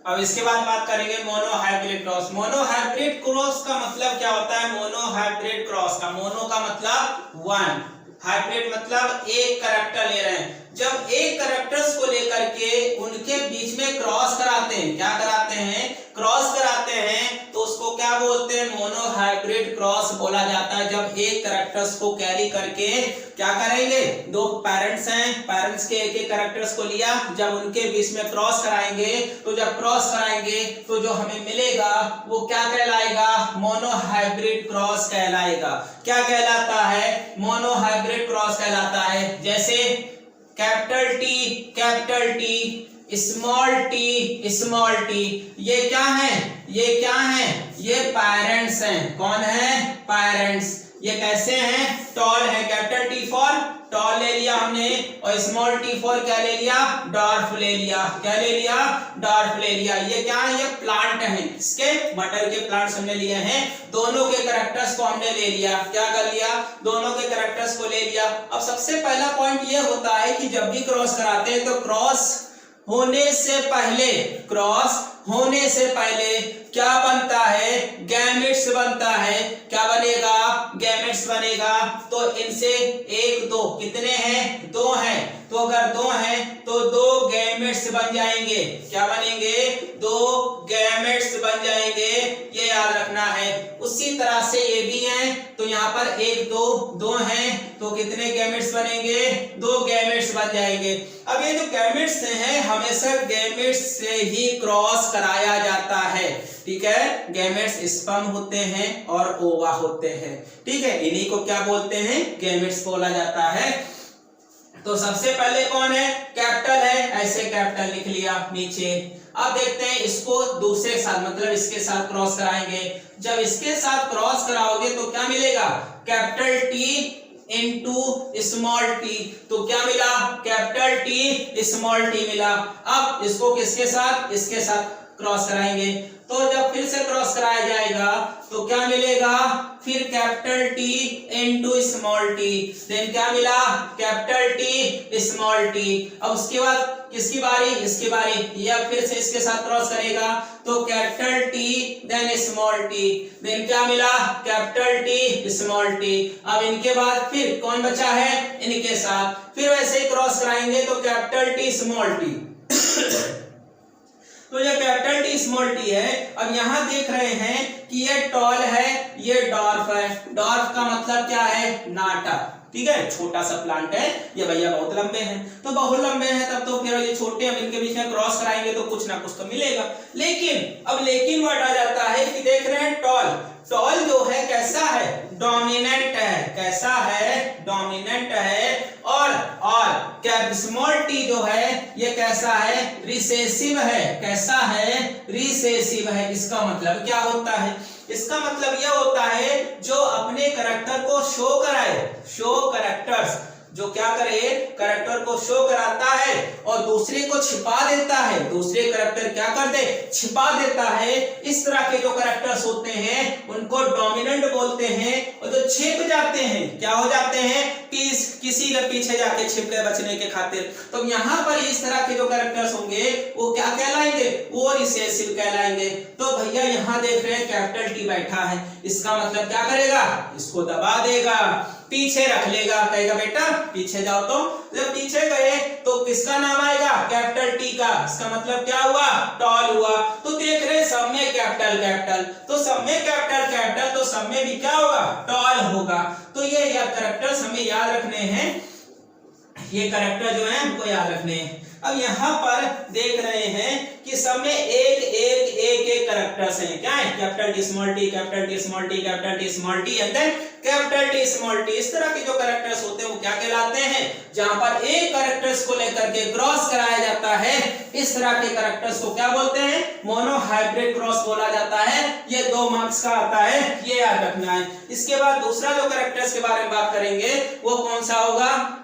अब इसके बाद बात करेंगे मोनोहाइब्रिड क्रॉस। मोनोहाइब्रिड क्रॉस का मतलब क्या होता है? मोनोहाइब्रिड क्रॉस का मोनो का मतलब वन, हाइब्रिड मतलब एक कैरेक्टर ले रहे हैं। जब एक कैरेक्टर्स को लेकर के उनके बीच में क्रॉस कराते हैं, क्या कराते हैं? क्रॉस कराते हैं, तो उसको क्या बोलते हैं? मोनोहाइब्रिड क्रॉस बोला जाता है। जब एक कैरेक्टर्स को कैरी करके क्या करेंगे? दो पेरेंट्स हैं, पेरेंट्स के एक एक कैरेक्टर्स को लिया, जब उनके बीच में क्रॉस कराएंगे, तो जब क्रॉस कराएंगे तो जो हमें मिलेगा वो क्या कहलाएगा? मोनोहाइब्रिड क्रॉस कहलाएगा। क्या कहलाता है? मोनोहाइब्रिड क्रॉस कहलाता है। जैसे कैपिटल टी, स्मॉल टी, ये क्या है? ये क्या है? ये पेरेंट्स हैं। कौन है? पेरेंट्स। ये कैसे हैं? टॉल है। कैपिटल टी फॉर टॉल ले लिया हमने, और स्मॉल टी फॉर क्या ले लिया? डॉर्फ ले लिया। क्या ले लिया? डॉर्फ ले लिया। ये क्या है? ये प्लांट है। इसके मटर के प्लांट्स हमने लिए हैं। दोनों के कैरेक्टर्स को हमने ले लिया। क्या कर लिया? दोनों के कैरेक्टर्स को ले लिया। अब सबसे पहला पॉइंट ये होता है कि जब भी क्रॉस कराते हैं तो क्रॉस होने से पहले क्या बनता है? गैमेट्स बनता है। क्या बनेगा? गैमेट्स बनेगा। तो इनसे एक दो कितने हैं? दो हैं। तो अगर दो हैं तो दो गैमेट्स बन जाएंगे। क्या बनेंगे? दो गैमेट्स बन जाएंगे। ये याद रखना है। उसी तरह से ये भी हैं, तो यहाँ पर एक दो हैं, तो कितने गैमेट्स बनेंगे? दो गैमेट्स बन जाएंगे। अब ये जो गैमेट्स हैं, हमेशा गैमेट्स से ही क्रॉस कराया जाता है। ठीक है, गैमेट्स स्पर्म होते हैं और ओवा होते हैं। ठीक है, इन्हीं को क्या बोलते हैं? गैमेट्स बोला जाता है। तो सबसे पहले कौन है? कैपिटल है, ऐसे कैपिटल लिख लिया नीचे। अब देखते हैं इसको दूसरे साथ, मतलब इसके साथ क्रॉस कराएंगे। जब इसके साथ क्रॉस कराओगे तो क्या मिलेगा? Capital T into small T, तो क्या मिला? कैपिटल टी स्मॉल टी मिला। अब इसको किसके साथ? इसके साथ क्रॉस कराएंगे, तो जब फिर से क्रॉस कराया जाएगा तो क्या मिलेगा? फिर capital T into small T, then क्या मिला? Capital T small T. अब उसके बाद किसकी बारी? इसकी बारी। या फिर से इसके साथ क्रॉस करेगा तो capital T then small T, then क्या मिला? Capital T small T. अब इनके बाद फिर कौन बचा है? इनके साथ फिर वैसे ही क्रॉस कराएंगे तो कैपिटल टी स्मॉल टी। तो ये कैपिटल टी स्मॉल टी है। अब यहां देख रहे हैं कि ये टॉल है, ये डॉर्फ है। डॉर्फ का मतलब क्या है? नाटक। ठीक है, छोटा सा प्लांट है। ये भैया बहुत लंबे हैं, तो बहुत लंबे हैं तब तो फिर ये छोटे, हम इनके बीच में क्रॉस कराएंगे तो कुछ ना कुछ तो मिलेगा। लेकिन वर्ड आ जाता है कि देख रहे हैं टॉल। टॉल जो है कैसा है? डोमिनेंट है। कैसा है? डोमिनेंट है। और स्मॉल टी जो है ये कैसा है? रिसेसिव है। कैसा है? रिसेसिव है। इसका मतलब क्या होता है? इसका मतलब यह होता है जो अपने कैरेक्टर को शो कराए, शो कैरेक्टर्स, जो क्या करे? कैरेक्टर को शो कराता है और दूसरे को छिपा देता है। दूसरे कैरेक्टर क्या कर दे? छिपा देता है। इस तरह के जो कैरेक्टर्स होते हैं उनको डोमिनेंट बोलते हैं। और जो छिप जाते हैं, क्या हो जाते हैं? कि किसी के पीछे जाके छिप के बचने के खातिर। तो यहाँ पर इस तरह के जो कैरेक्टर्स होंगे वो क्या कहलाएंगे? वो रिसेसिव कहलाएंगे। तो भैया यहाँ देख रहे हैं कैपिटल टी बैठा है, इसका मतलब क्या करेगा? इसको दबा देगा, पीछे रख लेगा, कहेगा बेटा पीछे जाओ। तो जब पीछे गए तो किसका नाम आएगा? कैपिटल टी का। इसका मतलब क्या हुआ? टॉल हुआ। तो देख रहे सब में कैपिटल कैपिटल, तो सब में कैपिटल कैपिटल, तो सब में भी क्या होगा? टॉल होगा। तो ये कैरेक्टर्स हमें याद रखने हैं। ये कैरेक्टर जो है हमको याद रखने हैं। अब यहाँ पर देख रहे हैं कि सब में एक कैरेक्टर्स हैं। क्या है? Capital T small T, capital T small T, capital T small T and then capital T small T. इस तरह के जो कैरेक्टर्स होते हैं वो क्या कहलाते हैं? जहां पर एक कैरेक्टर्स को लेकर के क्रॉस कराया जाता है, इस तरह के कैरेक्टर्स को क्या बोलते हैं? मोनोहाइब्रिड क्रॉस बोला जाता है। ये 2 मार्क्स का आता है, ये याद रखना है। इसके बाद दूसरा जो कैरेक्टर्स के बारे में बात करेंगे वो कौन सा होगा?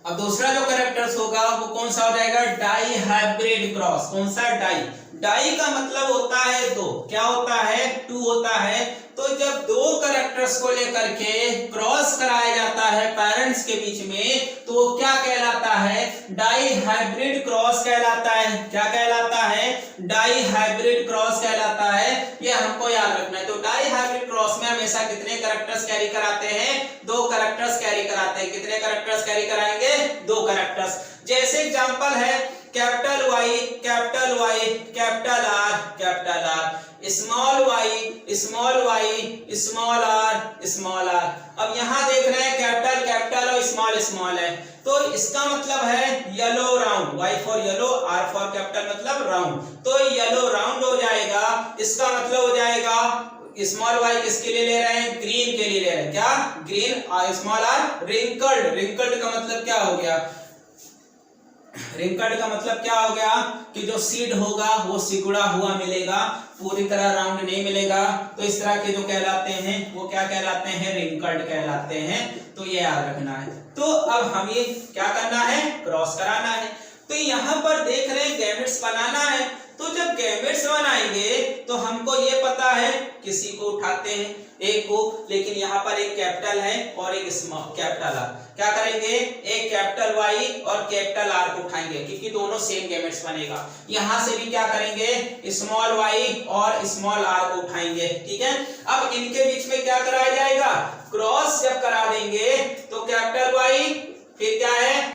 अब दूसरा जो कैरेक्टर्स होगा वो कौन सा हो जाएगा, डाई हाइब्रिड क्रॉस। कौन सा, डाई। डाई का मतलब होता है दो, क्या होता है, टू होता है। तो जब दो कैरेक्टर्स को लेकर के क्रॉस कराया जाता है पेरेंट्स के बीच में, तो वो क्या कहलाता है, डाई हाइब्रिड क्रॉस कहलाता है। क्या कहलाता है, डाई हाइब्रिड क्रॉस कहलाता है। ये हमको याद रखना है। तो डाई हाइब्रिड क्रॉस में हमेशा कितने कैरेक्टर्स कैरी कराते हैं, दो कैरेक्टर्स कैरी कराते हैं। कितने कैरेक्टर्स कैरी कराएंगे, दो कैरेक्टर्स। जैसे एग्जांपल है capital Y, capital Y, capital R, capital R, small Y, small Y, small R, small R. अब यहां देख रहे हैं कैपिटल कैपिटल और स्मॉल स्मॉल है, तो इसका मतलब है yellow round. Y for yellow, R for capital मतलब राउंड, तो येलो राउंड हो जाएगा। इसका मतलब हो जाएगा स्मॉल वाई किसके लिए ले रहे हैं, ग्रीन के लिए ले रहे हैं। क्या, green. Small R wrinkled. Wrinkled का मतलब क्या हो गया, रिंकल्ड का मतलब क्या हो गया कि जो सीड होगा वो सिकुड़ा हुआ मिलेगा, पूरी तरह राउंड नहीं मिलेगा। तो इस तरह के जो कहलाते हैं वो क्या कहलाते हैं, रिंकल्ड कहलाते हैं। तो ये याद रखना है। तो अब हमें क्या करना है, क्रॉस कराना है। तो यहाँ पर देख रहे हैं गैमेट्स बनाना है। तो जब गैमेट्स बनाएंगे तो हमको ये पता है किसी को उठाते हैं, एक को, लेकिन यहाँ पर एक कैपिटल है और एक स्मॉल कैपिटल आर। क्या करेंगे, एक कैपिटल वाई और कैपिटल आर को उठाएंगे क्योंकि दोनों सेम गैमेट्स बनेगा। यहाँ से भी क्या करेंगे, स्मॉल वाई और स्मॉल आर को उठाएंगे। ठीक है। अब इनके बीच में क्या कराया जाएगा, क्रॉस जब करा देंगे तो कैपिटल वाई फिर क्या है,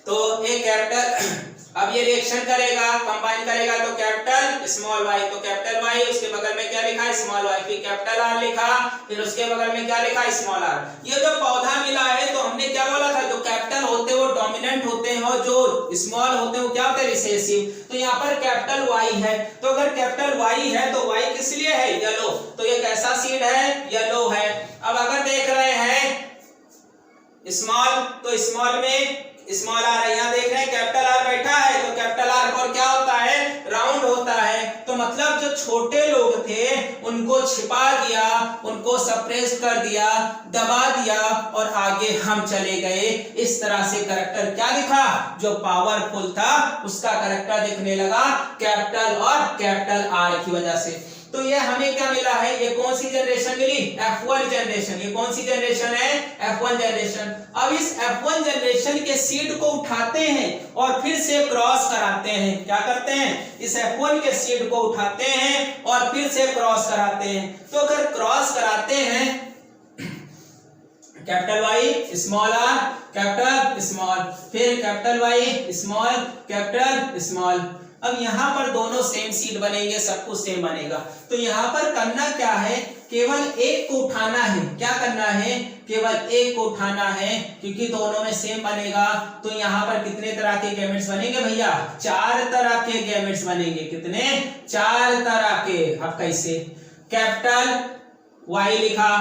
तो एक कैपिटल, अब ये रिएक्शन करेगा, कंबाइन करेगा, तो कैपिटल स्मॉल वाई, तो कैपिटल वाई, उसके बगल में क्या लिखा, स्मॉल वाई, फिर कैपिटल आर लिखा, फिर उसके बगल में क्या लिखा, स्मॉल आर। ये जो पौधा मिला है तो हमने क्या बोला था, जो कैपिटल होते हैं वो डोमिनेंट होते हैं और जो स्मॉल होते हैं वो क्या होते हैं, रिसेसिव। तो यहाँ पर कैपिटल वाई है, तो अगर कैपिटल वाई है तो वाई किस लिए है, येलो, तो ये कैसा सीड है, येलो है। अब अगर देख रहे हैं स्मॉल, तो स्मॉल में स्मॉल आर, यहाँ देख रहे हैं कैपिटल आर बैठा है, तो कैपिटल आर पर क्या होता है, राउंड होता है। तो मतलब जो छोटे लोग थे उनको छिपा दिया, उनको सप्रेस कर दिया, दबा दिया और आगे हम चले गए। इस तरह से कैरेक्टर क्या दिखा, जो पावरफुल था उसका कैरेक्टर दिखने लगा कैपिटल और कैपिटल आर की वजह से। तो ये हमें क्या मिला है, ये कौन सी जनरेशन मिली, F1 जनरेशन। ये कौन सी जनरेशन है, F1 जनरेशन। अब इस F1 जनरेशन के सीड को उठाते हैं और फिर से क्रॉस कराते हैं। क्या करते हैं, इस F1 के सीड को उठाते हैं और फिर से क्रॉस कराते हैं। तो अगर क्रॉस कराते हैं capital Y small R capital small, फिर capital Y small capital small. अब यहाँ पर दोनों सेम सीड बनेंगे, सब कुछ सेम बनेगा। तो यहाँ पर करना क्या है, केवल एक को उठाना है। क्या करना है, केवल एक को उठाना है क्योंकि दोनों में सेम बनेगा। तो यहाँ पर कितने तरह के गैमेट्स बनेंगे भैया, 4 तरह के गैमेट्स बनेंगे। कितने, 4 तरह के। अब कैसे, कैपिटल वाई लिखा,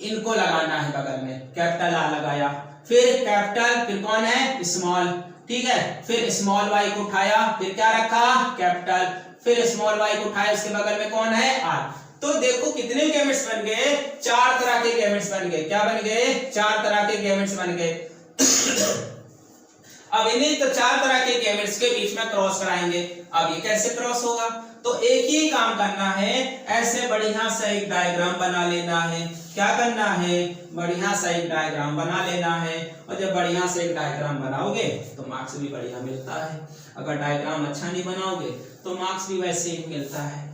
इनको लगाना है बगल में, कैपिटल आ लगाया, फिर कैपिटल, फिर कौन है, स्मॉल। ठीक है, फिर स्मॉल वाई को उठाया, फिर क्या रखा, कैपिटल, फिर स्मॉल वाई को उठाया, उसके बगल में कौन है, आर। तो देखो कितने गैमेट्स बन गए, 4 तरह के गैमेट्स बन गए। क्या बन गए, 4 तरह के गैमेट्स बन गए। अब इन्हीं तो 4 तरह के गैमेट्स के बीच में क्रॉस कराएंगे। अब ये कैसे क्रॉस होगा, तो एक ही काम करना है, ऐसे बढ़िया सा एक डायग्राम बना लेना है। क्या करना है, बढ़िया सा एक डायग्राम बना लेना है। और जब बढ़िया से एक डायग्राम बनाओगे तो मार्क्स भी बढ़िया मिलता है। अगर डायग्राम अच्छा नहीं बनाओगे तो मार्क्स भी वैसे ही मिलता है।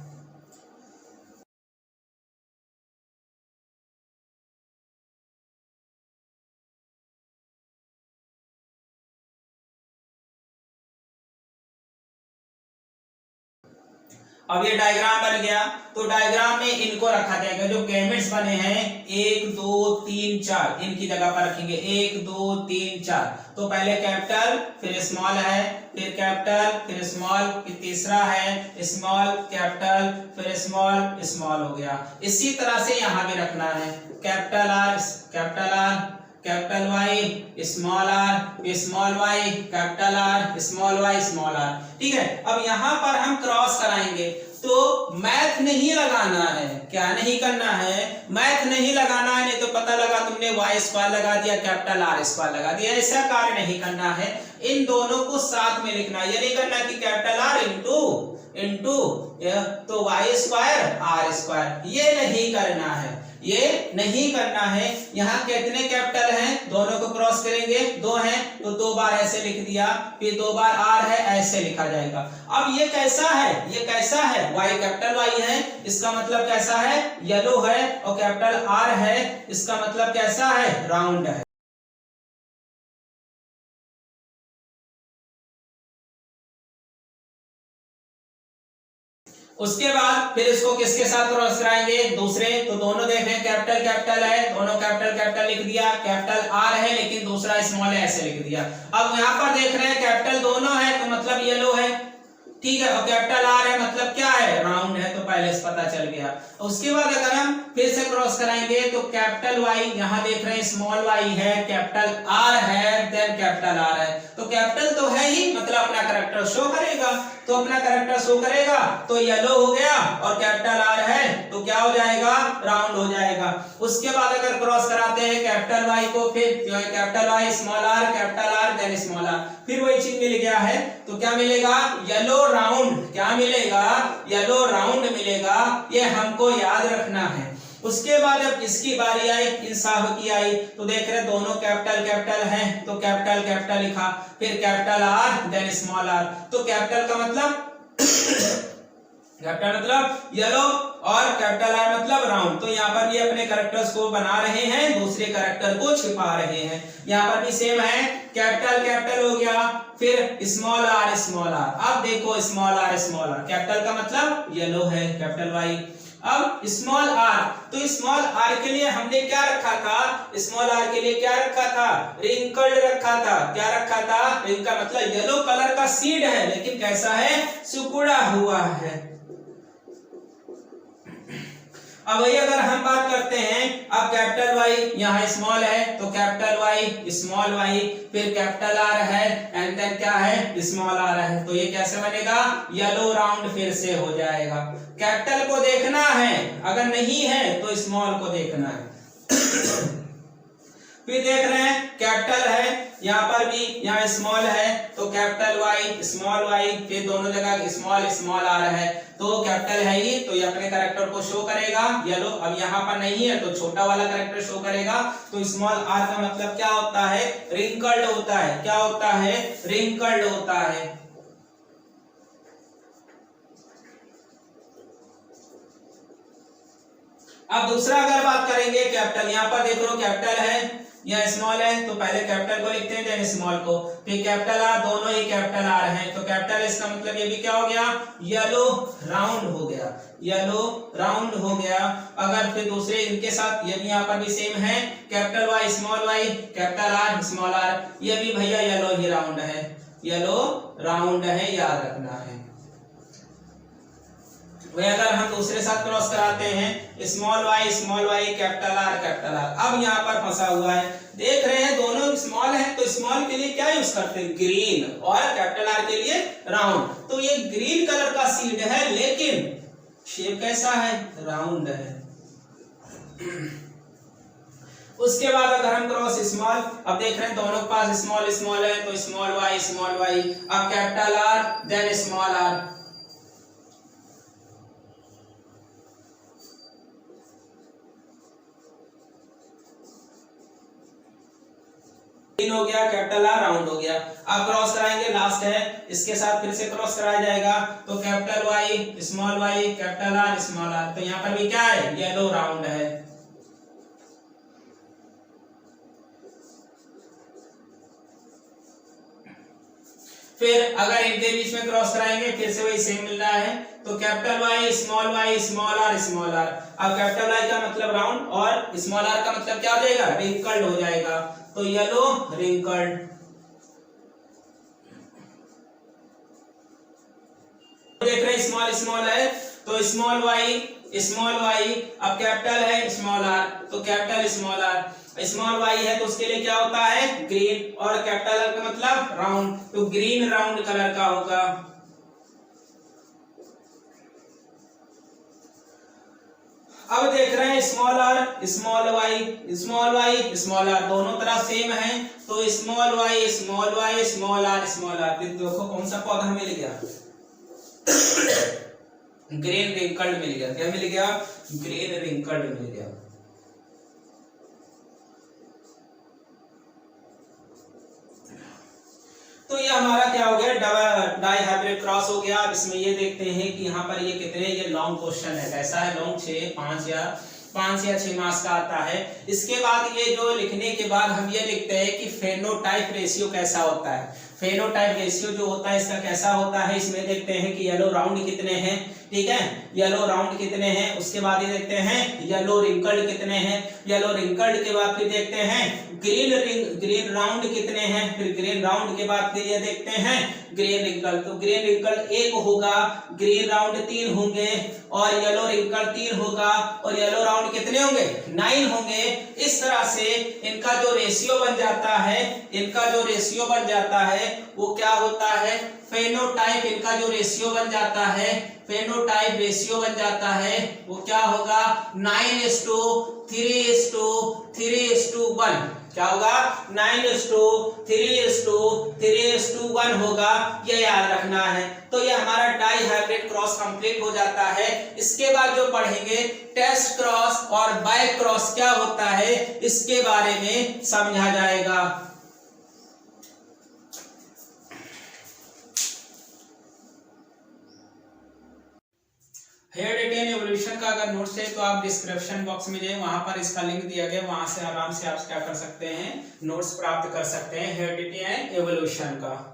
अब ये डायग्राम बन गया, तो डायग्राम में इनको रखा जाएगा। जो गैमेट्स बने हैं 1 2 3 4, इनकी जगह पर रखेंगे 1 2 3 4। तो पहले कैपिटल, फिर स्मॉल है, फिर कैपिटल, फिर स्मॉल, फिर तीसरा है स्मॉल कैपिटल, फिर स्मॉल स्मॉल हो गया। इसी तरह से यहाँ भी रखना है, capital R capital Y small R small Y capital R small Y small R. ठीक है। अब यहाँ पर हम क्रॉस कराएंगे, तो मैथ नहीं लगाना है, क्या नहीं करना है, मैथ नहीं लगाना है। नहीं तो पता लगा तुमने वाई स्क्वायर लगा दिया, कैपिटल आर स्क्वायर लगा दिया, ऐसा कार्य नहीं करना है। इन दोनों को साथ में लिखना, ये नहीं करना कि कैपिटल आर इंटू तो वाई स्क्वायर आर स्क्वायर, ये नहीं करना है, ये नहीं करना है। यहाँ कितने कैपिटल हैं, दोनों को क्रॉस करेंगे, 2 हैं तो 2 बार ऐसे लिख दिया, फिर 2 बार आर है ऐसे लिखा जाएगा। अब ये कैसा है, ये कैसा है, वाई कैपिटल वाई है, इसका मतलब कैसा है, येलो है, और कैपिटल आर है, इसका मतलब कैसा है, राउंड है। उसके बाद फिर इसको किसके साथ क्रॉस कराएंगे, दूसरे, तो दोनों देख रहे हैं कैपिटल कैपिटल है, दोनों कैपिटल कैपिटल लिख दिया, कैपिटल आर है लेकिन दूसरा स्मॉल है ऐसे लिख दिया। अब यहाँ पर देख रहे हैं कैपिटल दोनों है तो मतलब येलो है, ठीक है, और कैपिटल आर है मतलब क्या है, राउंड है, तो पहले से पता चल गया। उसके बाद अगर हम फिर से क्रॉस कराएंगे तो कैपिटल वाई, यहाँ देख रहे हैं स्मॉल वाई है, कैपिटल आर है, देन कैपिटल आर है, तो कैपिटल तो है ही मतलब अपना कैरेक्टर शो करेगा, तो अपना कैरेक्टर शो करेगा तो येलो हो गया, और कैपिटल आर है तो क्या हो जाएगा, राउंड हो जाएगा। उसके बाद अगर क्रॉस कराते हैं कैपिटल वाई को, फिर capital Y small R, capital R then small R, फिर वही चीज मिल गया है, तो क्या मिलेगा, येलो राउंड, क्या मिलेगा, येलो राउंड मिलेगा, ये हमको याद रखना है। उसके बाद अब किसकी बारी आई, इन साहब की आई, तो देख रहे दोनों कैपिटल कैपिटल हैं तो कैपिटल कैपिटल लिखा, फिर capital R then small R, तो कैपिटल का मतलब कैपिटल मतलब येलो और कैपिटल आर मतलब राउंड, तो यहाँ पर भी अपने कैरेक्टर्स को बना रहे हैं, दूसरे कैरेक्टर को छिपा रहे हैं। यहाँ पर भी सेम है, कैपिटल कैपिटल हो गया, फिर स्मॉल आर स्मॉल आर, अब देखो स्मॉल आर, कैपिटल का मतलब येलो है, कैपिटल वाई। अब स्मॉल आर, तो स्मॉल आर के लिए हमने क्या रखा था, स्मॉल आर के लिए क्या रखा था, रिंकल्ड रखा था, क्या रखा था, रिंकल मतलब येलो कलर का सीड है लेकिन कैसा है, सिकुड़ा हुआ है। अब वही अगर हम बात करते हैं, अब कैपिटल वाई यहाँ स्मॉल है तो कैपिटल वाई स्मॉल वाई, फिर कैपिटल आर है एंड देन क्या है, स्मॉल आर है, तो ये कैसे बनेगा, येलो राउंड फिर से हो जाएगा। कैपिटल को देखना है, अगर नहीं है तो स्मॉल को देखना है। फिर देख रहे हैं कैपिटल है, यहाँ पर भी यहाँ स्मॉल है तो कैपिटल वाई स्मॉल वाई, फिर दोनों जगह स्मॉल स्मॉल आ रहा है, तो कैपिटल है ही तो ये अपने कैरेक्टर को शो करेगा येलो। अब यहाँ पर नहीं है तो छोटा वाला कैरेक्टर शो करेगा, तो स्मॉल आर का मतलब क्या होता है, रिंकल्ड होता है, क्या होता है, रिंकल्ड होता है। अब दूसरा अगर बात करेंगे कैपिटल, यहाँ पर देख लो कैपिटल है या स्मॉल है तो पहले कैपिटल को लिखते हैं देन स्मॉल को, फिर कैपिटल आर, दोनों ही कैपिटल आर हैं तो कैपिटल, इसका मतलब ये भी क्या हो गया, येलो राउंड हो गया, येलो राउंड हो गया। अगर फिर दूसरे इनके साथ ये भी यहाँ पर भी सेम है, capital Y small Y, capital R small R, ये भी भैया येलो ही राउंड है, येलो राउंड है, याद रखना है। वही अगर हम दूसरे साथ क्रॉस कराते हैं, स्मॉल वाई कैपिटल आर, अब यहाँ पर फंसा हुआ है, देख रहे हैं दोनों स्मॉल है तो स्मॉल के लिए क्या यूज करते हैं, ग्रीन, और कैपिटल आर के लिए राउंड, तो ये ग्रीन कलर का सीड है लेकिन शेप कैसा है, राउंड है। उसके बाद अगर हम क्रॉस स्मॉल, अब देख रहे हैं दोनों के पास स्मॉल स्मॉल है तो स्मॉल वाई, अब capital R then small R, हो गया, कैपिटल आर राउंड हो गया। अब क्रॉस कराएंगे, लास्ट है, इसके साथ फिर से क्रॉस कराया जाएगा तो capital Y capital R small R, तो यहाँ पर भी क्या है, येलो राउंड है। फिर अगर इनके बीच में क्रॉस कराएंगे फिर से वही सेम मिल रहा है, तो कैपिटल वाई स्मॉल आर, अब कैपिटल वाई का मतलब राउंड और स्मॉल आर का मतलब क्या हो जाएगा, रिंकल्ड हो जाएगा, तो येलो रिंकल्ड। देख रहे हैं स्मॉल है तो स्मॉल वाई, अब कैपिटल है स्मॉल आर तो कैपिटल स्मॉल वाई है तो उसके लिए क्या होता है, ग्रीन, और कैपिटल आर का मतलब राउंड, तो ग्रीन राउंड कलर का होगा। अब देख रहे हैं small R small Y small R दोनों तरफ सेम है, तो स्मॉल वाई स्मॉल आर देखो कौन सा पौधा मिल गया, ग्रीन रिंकल्ड मिल गया। क्या मिल गया? ग्रीन रिंकल्ड मिल गया। तो ये हमारा क्या हो गया, डाई हाइब्रिड क्रॉस हो गया। अब इसमें ये देखते हैं कि यहाँ पर ये कितने, ये लॉन्ग क्वेश्चन है, कैसा है लॉन्ग, 5 या 6 मार्क्स का आता है। इसके बाद ये जो लिखने के बाद हम ये लिखते हैं कि फेनोटाइप रेशियो कैसा होता है। फेनोटाइप रेशियो जो होता है इसका कैसा होता है, इसमें देखते हैं कि येलो राउंड कितने हैं, ठीक है, येलो राउंड कितने हैं। उसके बाद ये देखते हैं येलो रिंकल्ड कितने हैं, येलो रिंकल्ड के बाद फिर देखते हैं ग्रीन राउंड कितने हैं, फिर ग्रीन राउंड के बाद फिर ये देखते हैं ग्रीन रिंकल्ड। तो ग्रीन रिंकल्ड 1 होगा, ग्रीन राउंड 3 होंगे और येलो रिंकल्ड 3 होगा और येलो राउंड कितने होंगे, 9 होंगे। इस तरह से इनका जो रेशियो बन जाता है, इनका जो रेशियो बन जाता है वो क्या होता है, फेनोटाइप। इनका जो रेशियो बन जाता है, फेनोटाइप रेशियो बन जाता है वो क्या होगा, 9:3:1। क्या होगा, 9:3:1 होगा, ये याद रखना है। तो ये हमारा डाई हाइब्रिड क्रॉस कंप्लीट हो जाता है। इसके बाद जो पढ़ेंगे टेस्ट क्रॉस और बैक क्रॉस क्या होता है, इसके बारे में समझा जाएगा। हेरिडिटी एंड एवोल्यूशन का अगर नोट्स है तो आप डिस्क्रिप्शन बॉक्स में जाइए, वहां पर इसका लिंक दिया गया, वहां से आराम से आप क्या कर सकते हैं, नोट्स प्राप्त कर सकते हैं हेरिडिटी एंड एवोल्यूशन का।